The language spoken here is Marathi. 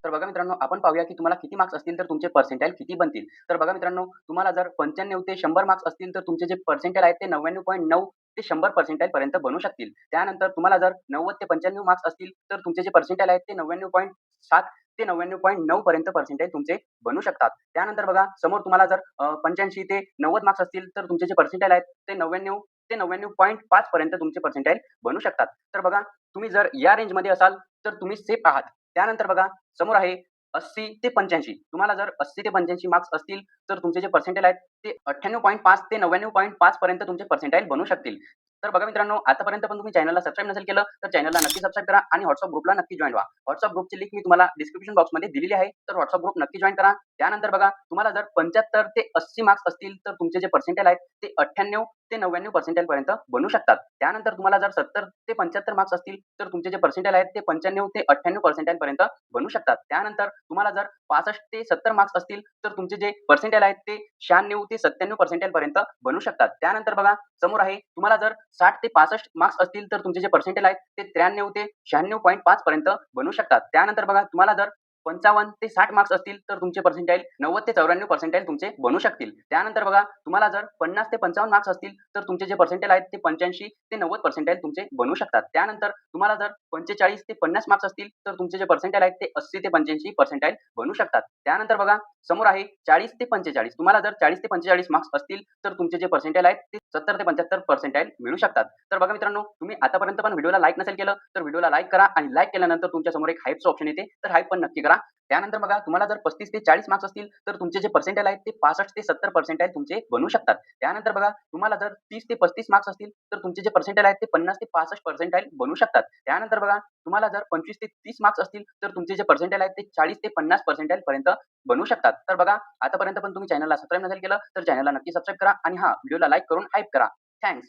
तर बघा मित्रांनो, आपण पाहूया की तुम्हाला किती मार्क्स असतील तर तुमचे पर्सेंटाइल किती बनतील. तर बघा मित्रांनो, तुम्हाला जर 95 ते 100 मार्क्स असतील तर तुमचे जे पर्सेंटाइल आहेत ते 99.9 ते 100 पर्सेंटाइल पर्यंत बनू शकतील. त्यानंतर तुम्हाला जर 90 ते 95 मार्क्स असतील तर तुमचे जे पर्सेंटाइल आहेत ते 99.7 ते 99.9 पर्यंत पर्सेंटाइल तुमचे बनू शकतात. त्यानंतर बघा समोर तुम्हाला जर 85 ते 90 मार्क्स असतील तर तुमचे जे पर्सेंटाइल आहेत ते 99 ते 99.5 पर्यंत तुमचे पर्सेंटाइल बनू शकतात. तर बघा तुम्ही जर या रेंजमध्ये असाल तर तुम्ही सेफ आहात. त्यानंतर बघा समोर आहे 80 ते 85. तुम्हाला जर 80 ते 85 मार्क्स असतील, तर तुमचे जे पर्सेंटाइल आहेत ते 98.5 ते 99.5 पर्यंत तुमचे पर्सेंटाइल बनू शकतील. तर बघा मित्रांनो, आतापर्यंत पण तुम्ही चॅनलला सबस्क्राईब नसेल केलं, तर चॅनलला नक्की सबस्क्राईब करा आणि WhatsApp ग्रुपला नक्की जॉइन व्हा. WhatsApp ग्रुपची लिंक मी तुम्हाला डिस्क्रिप्शन बॉक्समध्ये दिलेली आहे. तर WhatsApp ग्रुप नक्की जॉइन करा. त्यानंतर बघा तुम्हाला जर 75 ते 80 मार्क्स असतील, तर तुमचे जे पर्सेंटाइल आहेत ते 98 ते 99 पर्सेंटाइल पर्यंत बनू शकतात. त्यानंतर तुम्हाला जर 70 ते 75 मार्क्स असतील, तर तुमचे जे पर्सेंटाइल आहेत ते 95 ते 98 पर्सेंटाइल पर्यंत बनू शकतात. त्यानंतर तुम्हाला जर 65 ते 70 मार्क्स असतील, तर तुमचे जे पर्सेंटाइल आहेत ते 96 ते 97 पर्सेंटाइल पर्यंत बनू शकतात. त्यानंतर बघा समोर आहे तुम्हाला जर 60 ते 65 मार्क्स असतील, तर तुमचे जे पर्सेंटाइल आहेत ते 93 ते 96.5 पर्यंत बनू शकतात. त्यानंतर बघा तुम्हाला जर 55 ते 60 मार्क्स असतील, तर तुमचे पर्सेंटाइल 90 ते 94 पर्सेंटाइल तुमचे बनू शकतील. त्यानंतर बघा तुम्हाला जर 50 ते 55 मार्क्स असतील, तर तुमचे जे पर्सेंटाइल आहेत ते 85 ते 90 पर्सेंटाइल तुमचे बनू शकतात. त्यानंतर तुम्हाला जर 45 ते 50 मार्क्स असतील, तर तुमचे जे पर्सेंटाइल आहेत ते 80 ते 85 पर्सेंटाइल बनू शकतात. त्यानंतर बघा समोर आहे 40 ते 45. तुम्हाला जर 40 ते 45 मार्क्स असतील, तर तुमचे जे पर्सेंटाइल आहेत ते 70 ते 75 पर्सेंटाइल मिळू शकतात. तर बघा मित्रांनो, तुम्ही आतापर्यंत पण व्हिडिओला लाईक नसेल केलं, तर व्हिडिओला लाईक करा आणि लाईक केल्यानंतर तुमच्या समोर एक हाइपचं ऑप्शन येते, तर हाइप पण नक्की करा. त्यानंतर बघा तुम्हाला जर 35 ते 40 मार्क्स असतील, तर तुमचे जे पर्सेंटाइल आहेत ते 65 ते 70 पर्सेंटाइल तुमचे बनू शकतात. त्यानंतर बघा तुम्हाला जर 30 ते 35 मार्क्स असतील, तर तुमचे जे पर्सेंटाइल आहेत ते 50 ते 65 पर्सेंटाइल बनू शकतात. त्यानंतर बघा तुम्हाला जर 25 ते 30 मार्क्स असतील, तर तुमचे जे पर्सेंटाइल आहेत ते 40 ते 50 पर्सेंटाइल पर्यंत बनू शकतात. तर बघा आतापर्यंत पण तुम्ही चॅनलला सबस्क्राईब नसेल केलं, तर चॅनलला नक्की सबस्क्राईब करा आणि व्हिडिओला लाईक करून हाइप करा. थँक्स.